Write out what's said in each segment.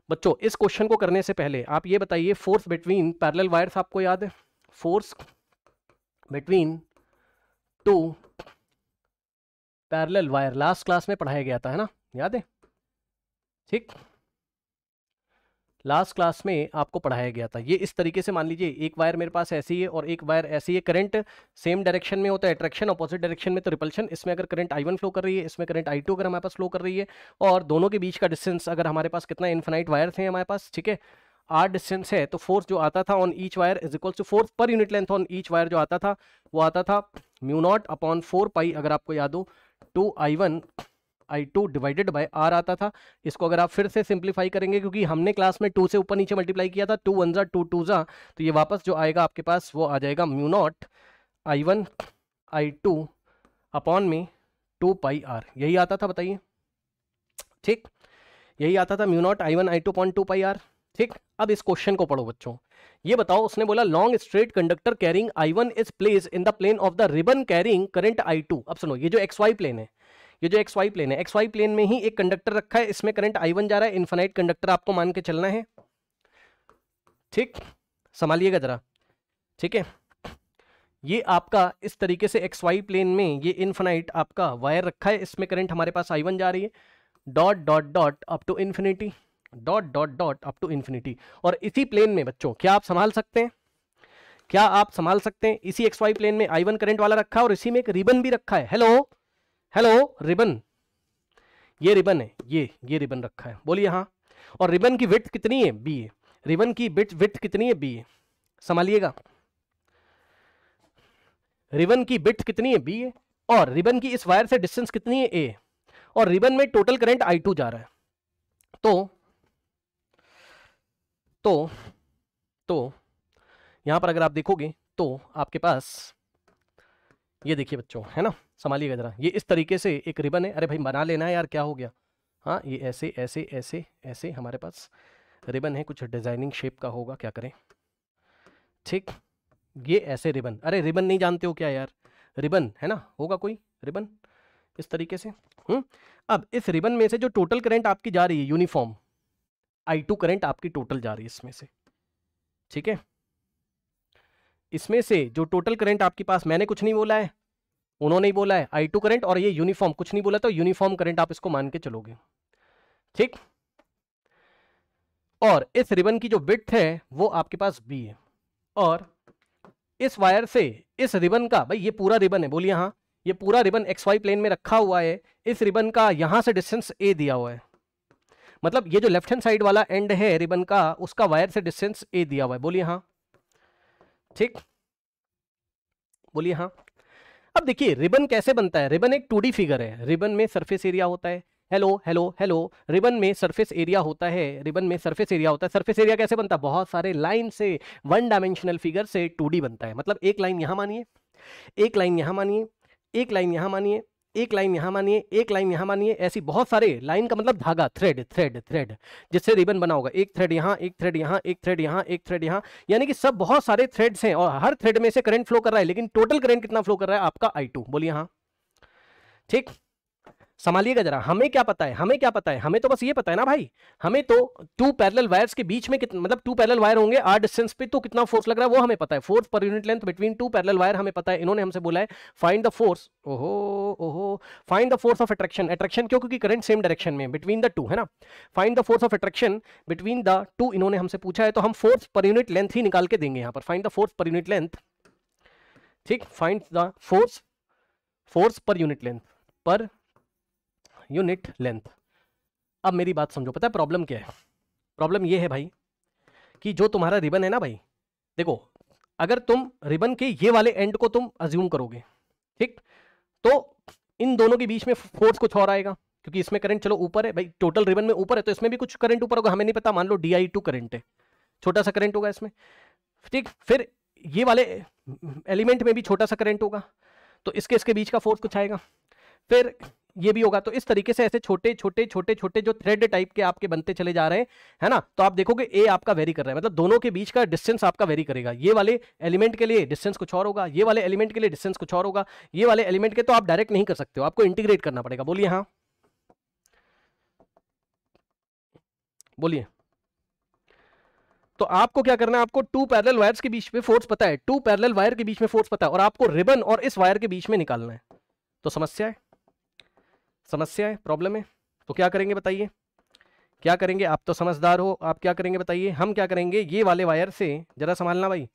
बच्चों इस क्वेश्चन को करने से पहले आप ये बताइए, फोर्स बिटवीन पैरेलल वायर्स आपको याद है? Force between two parallel wire last class में पढ़ाया गया था, है ना, याद है? ठीक, लास्ट क्लास में आपको पढ़ाया गया था। ये इस तरीके से मान लीजिए, एक वायर मेरे पास ऐसी है और एक वायर ऐसी है, करंट सेम डायरेक्शन में होता है, अट्रैक्शन अपोजिट डायरेक्शन में तो रिपल्शन। इसमें अगर करंट I1 फ्लो कर रही है, इसमें करंट I2 अगर हमारे पास फ्लो कर रही है, और दोनों के बीच का डिस्टेंस अगर हमारे पास कितना, इन्फिनाइट वायर्स हैं हमारे पास, ठीक है, R डिस्टेंस है, तो फोर्स जो आता था on each wire is equal to force per unit length on each wire जो आता था वो आता था μ0/4 अगर आपको याद हो 2I1 I2 divided by R आता था। इसको अगर आप फिर से सिंप्लीफाई करेंगे, क्योंकि हमने क्लास में 2 से ऊपर नीचे मल्टीप्लाई किया था, 2 1 जा 2 2 जा, तो ये वापस जो आएगा आपके पास वो आ जाएगा μ0I1 I2 अपॉन में 2πr, यही आता था, बताइए। ठीक, यही आता था μ0I1 I2 अपॉन 2πr। ठीक, अब इस क्वेश्चन को पढ़ो बच्चों। ये बताओ, उसने बोला long straight conductor carrying I1 is place in the plane of the ribbon carrying current I2। अब सुनो, ये जो XY प्लेन है, ये जो XY प्लेन है, XY प्लेन में ही एक कंडक्टर रखा है, इसमें करंट I1 जा रहा है, इनफाइनाइट कंडक्टर आपको मान के चलना है। ठीक, संभालिएगा जरा, ठीक है। ये आपका इस तरीके से XY प्लेन में ये इनफाइनाइट आपका वायर रखा है, इसमें करंट हमारे पास I1 जा रही है, dot dot dot up to infinity, dot dot dot up to infinity. और इसी प्लेन में बच्चों क्या आप संभाल सकते हैं, क्या आप संभाल सकते हैं, इसी XY प्लेन में I1 करंट वाला रखा है और इसी में एक रिबन भी रखा है। हेलो हेलो, रिबन, ये रिबन है, ये रिबन रखा है, बोलिए हाँ। और रिबन की विड्थ कितनी है? B है। रिबन की विड्थ कितनी है? B है। संभालिएगा, रिबन की विड्थ कितनी है? B है। और रिबन की इस वायर से डिस्टेंस कितनी है? A। और रिबन में टोटल करंट I2 जा रहा है। तो यहां पर अगर आप देखोगे तो आपके पास ये देखिए बच्चों, है ना, संभालिएगा जरा, ये इस तरीके से एक रिबन है। अरे भाई बना लेना है यार, क्या हो गया? हाँ, ये ऐसे ऐसे ऐसे ऐसे हमारे पास रिबन है, कुछ डिजाइनिंग शेप का होगा, क्या करें। ठीक, ये ऐसे रिबन, अरे रिबन नहीं जानते हो क्या यार? रिबन है ना, होगा कोई रिबन इस तरीके से। अब इस रिबन में से जो टोटल करंट आपकी जा रही है यूनिफॉर्म, I2 करंट आपकी टोटल जा रही है इसमें से, ठीक है। इसमें से जो टोटल करंट आपके पास, मैंने कुछ नहीं बोला है, उन्होंने ही बोला है, I2 करंट, और ये यूनिफॉर्म कुछ नहीं बोला, तो यूनिफॉर्म करंट आप इसको मान के चलोगे। ठीक, और इस रिबन की जो विड्थ है वो आपके पास B है, और इस वायर से इस रिबन का, भाई ये पूरा रिबन है, बोलिए हाँ, ये पूरा रिबन XY प्लेन में रखा हुआ है, इस रिबन का यहां से डिस्टेंस A दिया हुआ है, मतलब ये जो लेफ्ट हैंड साइड वाला एंड है रिबन का, उसका वायर से डिस्टेंस A दिया हुआ है, बोलिए हाँ। ठीक, बोलिए हाँ। अब देखिए रिबन कैसे बनता है, रिबन एक 2D फिगर है, रिबन में सरफेस एरिया होता है, हेलो हेलो हेलो, रिबन में सरफेस एरिया होता है, रिबन में सरफेस एरिया होता है। सरफेस एरिया कैसे बनता है? बहुत सारे लाइन से, वन डायमेंशनल फिगर से 2D बनता है, मतलब एक लाइन यहां मानिए, एक लाइन यहां मानिए, एक लाइन यहां मानिए, एक लाइन यहां मानिए, एक लाइन यहां मानिए, ऐसी बहुत सारे लाइन का मतलब धागा, थ्रेड थ्रेड थ्रेड, जिससे रिबन बना होगा। एक थ्रेड यहां, एक थ्रेड यहां, एक थ्रेड यहां, एक थ्रेड यहां, यानी कि सब बहुत सारे थ्रेड्स हैं और हर थ्रेड में से करंट फ्लो कर रहा है, लेकिन टोटल करंट कितना फ्लो कर रहा है? आपका I2, बोलिए हाँ। ठीक, संभालिएगा जरा, हमें क्या पता है, हमें क्या पता है, हमें तो बस ये पता है ना भाई, हमें तो 2 पैरेलल वायर्स के बीच में कितना, मतलब 2 पैरेलल वायर होंगे R डिस्टेंस पे, तो कितना फोर्स लग रहा है वो हमें पता है, force per unit length between 2 parallel wire हमें पता है। इन्होंने हमसे बोला है फाइंड द फोर्स, ओहो find the force of attraction, attraction क्यों? क्योंकि करंट सेम डायरेक्शन में बिटवीन द टू, है ना। Find the force of attraction between the two इन्होंने हमसे पूछा है, तो हम फोर्स पर यूनिट लेंथ ही निकाल के देंगे यहां पर। Find the force per unit length, ठीक, find the force per unit length, per unit length. अब मेरी बात समझो, पता है प्रॉब्लम क्या है? प्रॉब्लम ये है भाई कि जो तुम्हारा रिबन है ना भाई, देखो अगर तुम रिबन के ये वाले एंड को तुम अज्यूम करोगे, ठीक, तो इन दोनों के बीच में फोर्स कुछ और आएगा, क्योंकि इसमें करंट चलो ऊपर है भाई, टोटल रिबन में ऊपर है, तो इसमें भी कुछ करंट ऊपर होगा, हमें नहीं पता, मान लो DI2 करंट है, छोटा सा करंट होगा इसमें, ठीक। फिर ये वाले एलिमेंट में भी छोटा सा करंट होगा, तो इसके बीच का फोर्स कुछ आएगा, फिर ये भी होगा। तो इस तरीके से ऐसे छोटे छोटे छोटे छोटे जो थ्रेड टाइप के आपके बनते चले जा रहे हैं, है ना। तो आप देखोगे ए आपका वेरी कर रहा है, मतलब दोनों के बीच का डिस्टेंस आपका वेरी करेगा। ये वाले एलिमेंट के लिए डिस्टेंस कुछ और होगा, ये वाले एलिमेंट के लिए डिस्टेंस कुछ और होगा, ये वाले एलिमेंट के तो आप डायरेक्ट नहीं कर सकते हो, आपको इंटीग्रेट करना पड़ेगा। बोलिए हाँ, बोलिए तो आपको क्या करना है, आपको टू पैरेलल वायर्स के बीच में फोर्स पता है, टू पैरेलल वायर के बीच में फोर्स पता है, और आपको रिबन और इस वायर के बीच में निकालना है। तो समस्या है, समस्या है, प्रॉब्लम है। तो क्या करेंगे बताइए, क्या करेंगे? आप तो समझदार हो, आप क्या करेंगे बताइए? हम क्या करेंगे, ये वाले वायर से, जरा संभालना भाई,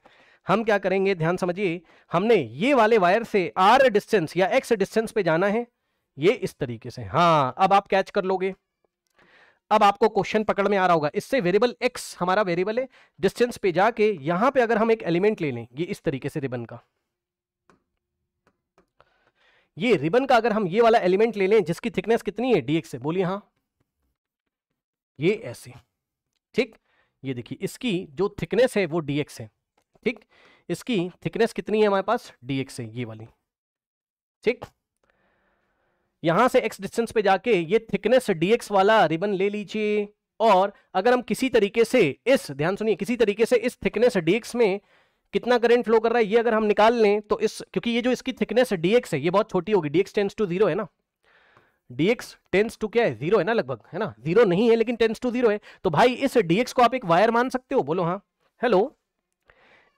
हम क्या करेंगे ध्यान समझिए, हमने ये वाले वायर से आर डिस्टेंस या एक्स डिस्टेंस पे जाना है, ये इस तरीके से। हाँ, अब आप कैच कर लोगे, अब आपको क्वेश्चन पकड़ में आ रहा होगा। इससे वेरिएबल एक्स हमारा वेरिएबल है, डिस्टेंस पे जाके यहां पे अगर हम एक एलिमेंट ले लें, ये इस तरीके से रिबन का, ये रिबन का अगर हम ये वाला एलिमेंट ले लें जिसकी थिकनेस कितनी है, dx है, बोलिए हाँ, ये ऐसे, ठीक, ये देखिए इसकी जो थिकनेस है वो dx है, ठीक, इसकी थिकनेस कितनी है हमारे पास, dx है, ये वाली, ठीक। यहां से x डिस्टेंस पे जाके ये थिकनेस dx वाला रिबन ले लीजिए, और अगर हम किसी तरीके से इस, ध्यान सुनिए, किसी तरीके से इस थिकनेस dx में कितना करंट फ्लो कर रहा है ये अगर हम निकाल लें, तो इस, क्योंकि ये जो इसकी थिकनेस dx है ये बहुत छोटी होगी, dx टेंड्स टू 0 है ना, dx टेंड्स टू क्या है, 0 है ना लगभग, है ना, 0 नहीं है लेकिन टेंड्स टू 0 है। तो भाई इस dx को आप एक वायर मान सकते हो, बोलो हाँ, हेलो,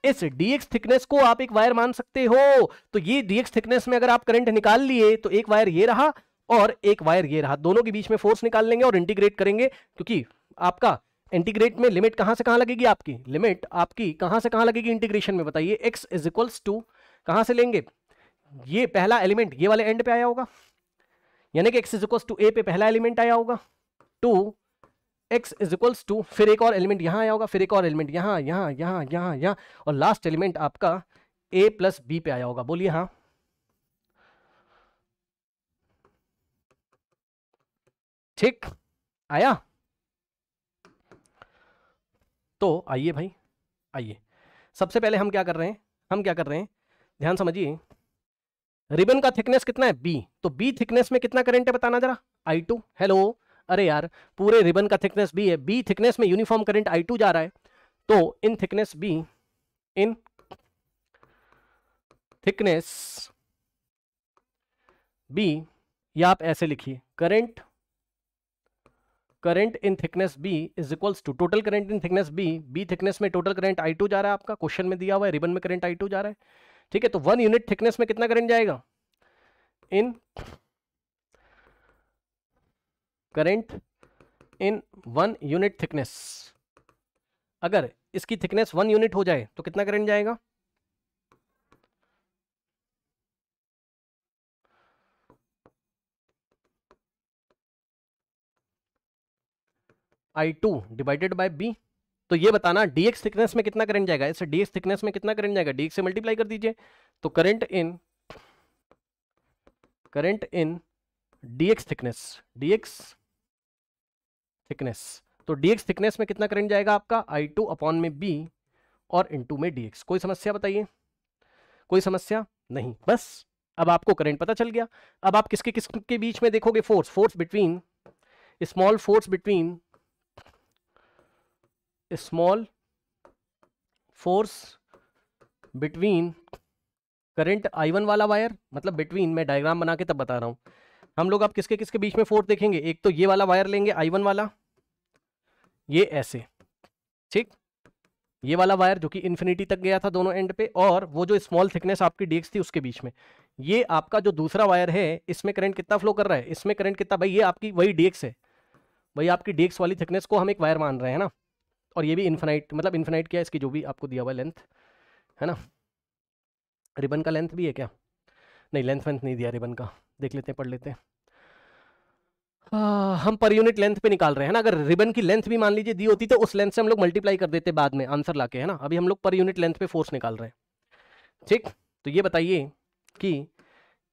इस dx थिकनेस को आप एक वायर मान सकते हो। तो ये dx थिकनेस में अगर आप करंट निकाल लिए तो एक वायर ये रहा और एक वायर ये रहा, दोनों के बीच में फोर्स निकाल लेंगे और इंटीग्रेट करेंगे, क्योंकि आपका इंटीग्रेट में लिमिट कहां से कहां लगेगी, आपकी लिमिट आपकी कहां से कहां लगेगी इंटीग्रेशन में, बताइए, x इज इक्वल्स टू, कहां से लेंगे, ये पहला एलिमेंट ये वाले एंड पे आया होगा, यानी कि x is equals to a पे पहला एलिमेंट आया होगा, to x is equals to, फिर एक और एलिमेंट यहां आया होगा, फिर एक और एलिमेंट यहां यहां यहां यहां यहां, और लास्ट एलिमेंट आपका a प्लस b पे आया होगा, बोलिए हाँ। ठीक, आया? तो आइए भाई, आइए, सबसे पहले हम क्या कर रहे हैं, हम क्या कर रहे हैं, ध्यान समझिए, रिबन का थिकनेस कितना है, b, तो b थिकनेस में कितना करंट है बताना जरा, I2, हेलो, अरे यार पूरे रिबन का थिकनेस b है, b थिकनेस में यूनिफॉर्म करंट I2 जा रहा है, तो in thickness b, in thickness b, या आप ऐसे लिखिए, current, current in thickness b is equals to total current in thickness b, b thickness में टोटल करंट I2 जा रहा है, आपका क्वेश्चन में दिया हुआ है, रिबन में करंट I2 जा रहा है, ठीक है। तो 1 यूनिट थिकनेस में कितना करंट जाएगा, इन करंट इन 1 यूनिट थिकनेस, अगर इसकी थिकनेस 1 यूनिट हो जाए तो कितना करंट जाएगा, I2 डिवाइडेड बाय b। तो ये बताना dx थिकनेस में कितना करंट जाएगा, इस dx थिकनेस में कितना करंट जाएगा, dx से मल्टीप्लाई कर दीजिए, तो current in dx thickness, dx thickness, तो dx थिकनेस में कितना करंट जाएगा आपका, I2 अपॉन में b और इनटू में dx। कोई समस्या बताइए, कोई समस्या नहीं, बस अब आपको करंट पता चल गया। अब आप किसके किसके बीच में देखोगे force, force between, small force between, small force between current I1 वाला वायर, मतलब बिटवीन, मैं डायग्राम बना के तब बता रहा हूं, हम लोग अब किसके किसके बीच में फोर्स देखेंगे, एक तो ये वाला वायर लेंगे I1 वाला, ये ऐसे, ठीक, ये वाला वायर जो कि इन्फिनिटी तक गया था दोनों एंड पे, और वो जो स्मॉल थिकनेस आपकी dx थी उसके बीच में, ये आपका जो दूसरा वायर है इसमें करंट कितना फ्लो कर रहा है, इसमें करंट कितना, भाई ये आपकी वही dx है, वही आपकी dx वाली थिकनेस को हम एक वायर मान रहे हैं ना, और ये भी इन्फिनाइट, मतलब इन्फिनाइट क्या है, इसकी जो भी आपको दिया हुआ लेंथ है ना, रिबन का लेंथ भी है क्या, नहीं लेंथ वेंथ नहीं दिया रिबन का, देख लेते हैं, पढ़ लेते हैं, हम पर यूनिट लेंथ पे निकाल रहे हैं ना, अगर रिबन की लेंथ भी मान लीजिए दी होती तो उस लेंथ से हम लोग मल्टीप्लाई कर देते बाद में आंसर लाके, है ना, अभी हम लोग पर यूनिट लेंथ पे फोर्स निकाल रहे हैं, ठीक। तो ये बताइए कि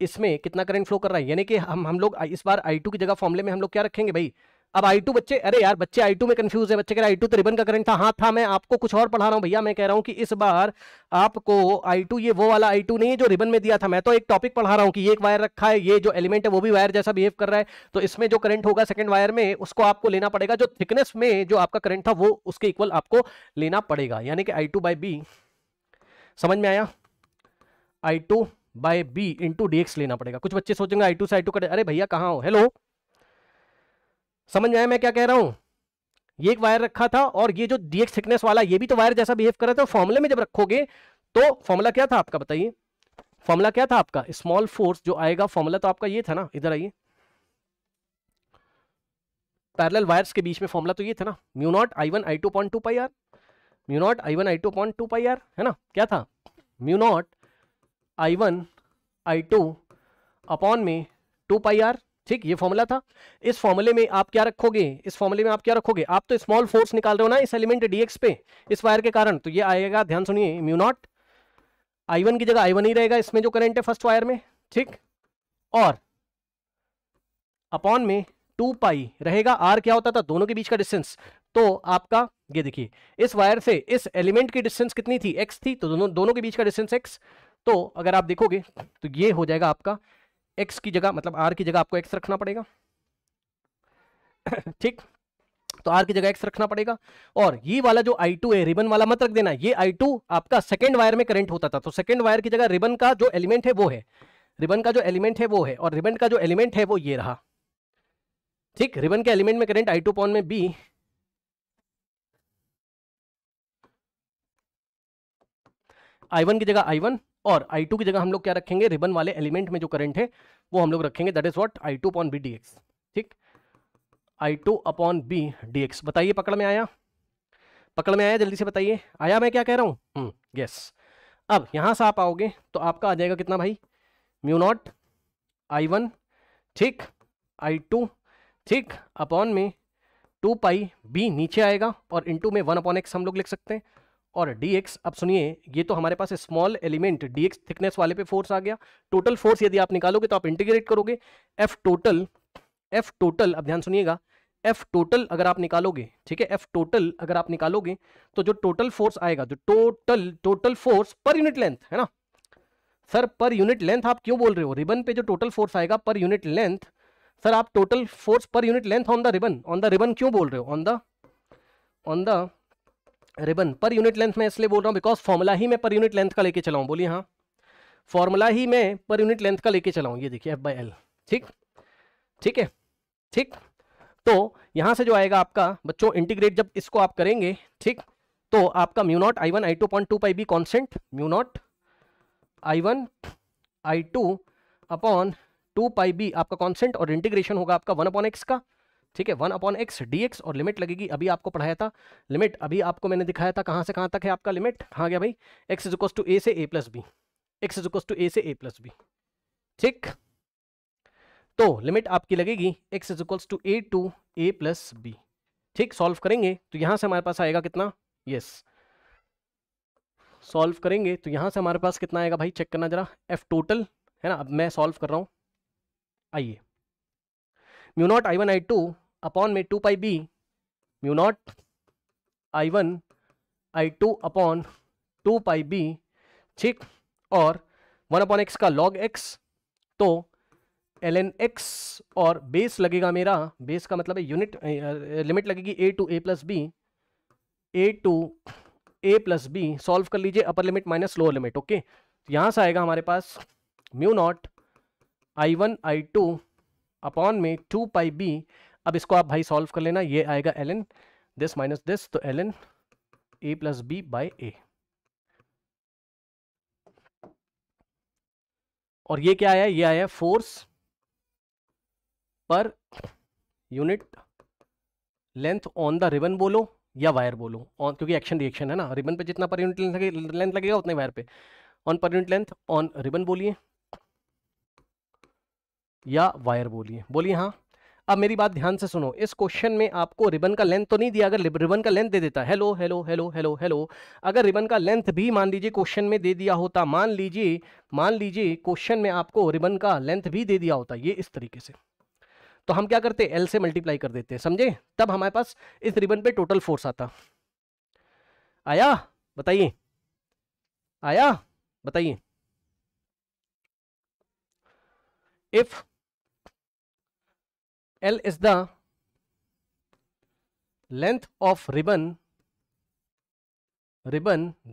इसमें कितना करंट फ्लो कर रहा है, यानी कि हम लोग इस बार I2 की जगह फॉर्मूले में हम लोग क्या रखेंगे भाई, अब I2 बच्चे, अरे यार बच्चे I2 में कंफ्यूज है, बच्चे कह रहे I2 तो रिबन का करंट था, हाँ था, मैं आपको कुछ और पढ़ा रहा हूं भैया, मैं कह रहा हूं कि इस बार आपको I2 ये वो वाला I2 नहीं है जो रिबन में दिया था, मैं तो एक टॉपिक पढ़ा रहा हूं कि ये एक वायर रखा है, ये जो एलिमेंट है वो भी वायर जैसा बिहेव कर रहा है, तो इसमें जो करंट होगा सेकंड वायर में उसको आपको लेना पड़ेगा, जो थिकनेस में जो आपका करंट था वो उसके इक्वल आपको लेना पड़ेगा, यानी कि I2 बाई बी, समझ में आया, I2 bye B into dx लेना पड़ेगा। कुछ बच्चे सोचेंगे I2 से I2 कटे, अरे भैया कहाँ हो, हेलो, समझ में आया मैं क्या कह रहा हूं, ये एक वायर रखा था और ये जो dx थिकनेस वाला ये भी तो वायर जैसा बिहेव कर रहा था। फॉर्मूले में जब रखोगे तो फॉर्मूला क्या था आपका, बताइए फॉर्मूला क्या था आपका, स्मॉल फोर्स जो आएगा, फॉर्मूला तो आपका ये था ना, इधर आइए, पैरेलल वायर्स के बीच में फॉर्मूला तो ये था ना, mu not I1 I2 upon 2 pi r, mu not I1 I2 upon 2 pi r, है ना, क्या था, mu naught I1 I2 upon में 2 पाई आर, ठीक, ये फॉर्मूला था। इस फॉर्मूले में आप क्या रखोगे, इस फॉर्मूले में आप क्या रखोगे, आप तो स्मॉल फोर्स निकाल रहे हो ना इस एलिमेंट dx पे इस वायर के कारण, तो ये आएगा, ध्यान सुनिए, म्यू नॉट I1 की जगह I1 ही रहेगा इसमें जो करंट है फर्स्ट वायर में, ठीक, और अपॉन में 2 पाई रहेगा, आर क्या होता था, दोनों के बीच का डिस्टेंस, तो आपका ये देखिए इस वायर से इस एलिमेंट की डिस्टेंस कितनी थी, x थी, तो दोनों के बीच का डिस्टेंस x, तो अगर आप देखोगे तो ये हो जाएगा आपका x की जगह, मतलब r की जगह आपको x रखना पड़ेगा ठीक, तो r की जगह x रखना पड़ेगा। और ये वाला जो I2 है रिबन वाला मत रख देना, ये I2 आपका सेकंड वायर में करंट होता था, तो सेकंड वायर की जगह रिबन का जो एलिमेंट है वो है, रिबन का जो एलिमेंट है वो है, और रिबन का जो एलिमेंट है वो ये रहा, ठीक, रिबन के एलिमेंट में करंट I2 अपॉन में B, I1 की जगह I1 और I2 की जगह हम लोग क्या रखेंगे, रिबन वाले एलिमेंट में जो करंट है वो हम लोग रखेंगे, that is what I2 upon B dx, ठीक, I2 अपॉन B dx। बताइए पकड़ में आया, पकड़ में आया, जल्दी से बताइए आया मैं क्या कह रहा हूँ, यस। अब यहां से आप आओगे तो आपका आ जाएगा कितना भाई, म्यू नॉट I1, ठीक, I2, ठीक, अपॉन में 2 पाई B नीचे आएगा और इनटू में 1 अपॉन x हम लोग लिख सकते हैं, और dx, अब सुनिए ये तो हमारे पास स्मॉल एलिमेंट dx थिकनेस वाले पे फोर्स आ गया, टोटल फोर्स यदि आप निकालोगे तो आप इंटीग्रेट करोगे, F टोटल, अब ध्यान सुनिएगा, F टोटल अगर आप निकालोगे, ठीक है, F टोटल अगर आप निकालोगे तो जो टोटल फोर्स आएगा, जो total force per unit length है ना सर, पर यूनिट लेंथ आप क्यों बोल रहे हो, रिबन पे जो टोटल फोर्स आएगा पर यूनिट लेंथ, सर आप total force per unit length on the ribbon क्यों बोल रहे हो, ऑन द रिबन पर यूनिट लेंथ में इसलिए बोल रहा हूं बिकॉज फॉर्मूला ही मैं पर यूनिट लेंथ का लेके चला हूं, बोलिए हाँ, फॉर्मूला ही मैं पर यूनिट लेंथ का लेके चला हूं, ये देखिए F/L, ठीक, ठीक है, ठीक, तो यहां से जो आएगा आपका बच्चों इंटीग्रेट जब इसको आप करेंगे, ठीक, तो आपका mu naught I1 I2 upon 2 pi B constant, mu naught I1 I2 upon 2 pi B आपका कॉन्स्टेंट, और इंटीग्रेशन होगा आपका 1 अपॉन x का, ठीक है, 1 अपॉन x dx, और लिमिट लगेगी, अभी आपको पढ़ाया था लिमिट, अभी आपको मैंने दिखाया था कहां से कहां तक है आपका लिमिट, कहां गया भाई, x is equal to a से a plus B, x is equal to a से a प्लस बी, ठीक, तो लिमिट आपकी लगेगी x is equal to a to a plus B, ठीक, सॉल्व करेंगे तो यहां से हमारे पास आएगा कितना, यस, सॉल्व करेंगे तो यहां से हमारे पास कितना आएगा भाई, चेक करना जरा, F टोटल है ना, अब मैं सॉल्व कर रहा हूं, आइए, mu naught I1 I2 upon में 2 pi B, mu not I1 I2 upon 2 pi B, ठीक, और 1 अपॉन x का log x, तो ln x, और बेस लगेगा मेरा, बेस का मतलब है यूनिट, लिमिट लगेगी a to a plus B, a to a plus B, solve कर लीजिए, upper limit minus lower limit, okay, तो यहां से आएगा हमारे पास mu naught I1 I2 upon में 2 पाई B, अब इसको आप भाई सॉल्व कर लेना, ये आएगा ln दिस माइनस दिस, तो ln a plus B by A, और ये क्या आया, ये आया force per unit length on the ribbon बोलो या वायर बोलो, ऑन, क्योंकि एक्शन रिएक्शन है ना, रिबन पे जितना पर यूनिट लेंथ लगेगा उतने वायर पे, ऑन पर यूनिट लेंथ ऑन रिबन बोलिए या वायर बोलिए, बोलिए हाँ। अब मेरी बात ध्यान से सुनो, इस क्वेश्चन में आपको रिबन का लेंथ तो नहीं दिया, अगर रिबन का लेंथ दे देता, hello hello hello hello hello, अगर रिबन का लेंथ भी मान लीजिए क्वेश्चन में दे दिया होता, मान लीजिए क्वेश्चन में आपको रिबन का लेंथ भी दे दिया होता ये इस तरीके से, तो हम क्या करते, L से मल्टीप्लाई कर देते, समझे, तब हमारे पास इस रिबन पे टोटल फोर्स आता, आया, बताइए, आया, बताइए, if L is the length of ribbon,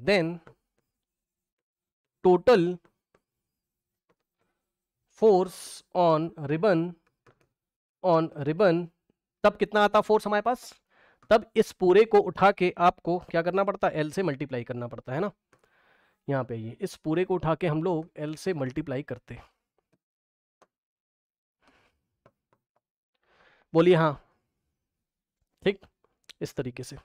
then total force on ribbon, तब कितना आता फोर्स हमारे पास, तब इस पूरे को उठा के आपको क्या करना पड़ता है, एल से मल्टीप्लाई करना पड़ता है ना। यहाँ पे ये इस पूरे को उठा के हम लोग एल से मल्टीप्लाई करते हैं। बोलिए हाँ, ठीक, इस तरीके से।